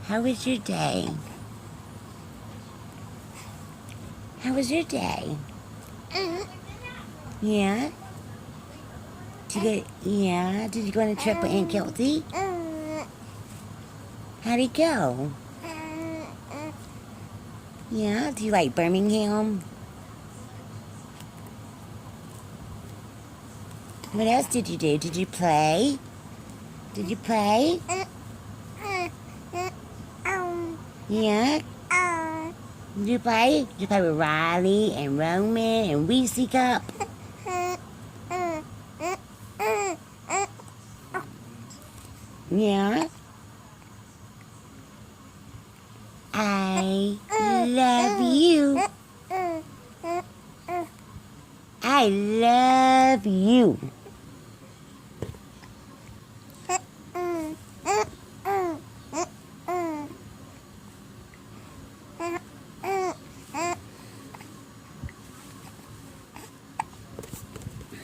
How was your day? How was your day? Yeah? Did you go on a trip with Aunt Kelsey? How'd it go? Yeah? Do you like Birmingham? What else did you do? Did you play? Did you play? Yeah? Did you play? Did you play with Riley and Roman and Reese Cup? Yeah?